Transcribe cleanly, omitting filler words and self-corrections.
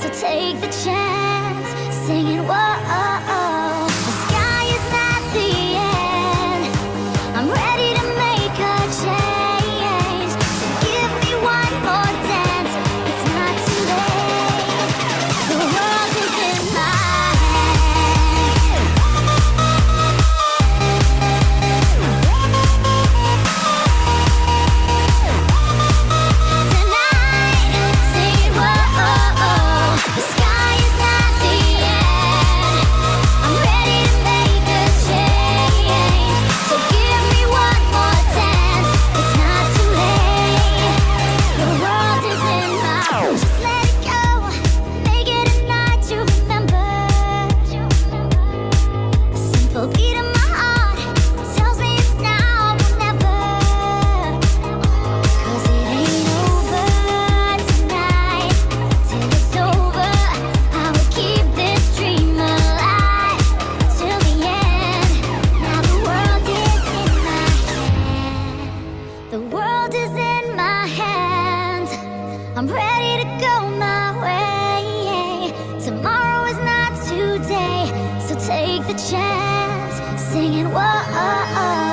So take the chance, singing whoa. The sky is not the end. I'm ready to make a change. So give me one more dance. It's not too late. The world is in my hand. Tonight, singing whoa. The sky is not the end. I'm ready to make a change. So give me one more dance. It's not too late. The world is in my hands. Just let it go. Make it a night to remember. A simple beat in my heart tells me it's now or never. 'Cause it ain't over tonight. Till it's over, I will keep this dream alive till the end. Now the world is in my hand. The world is in my hands. I'm ready to go my way. Tomorrow is not today, so take the chance, singing whoa.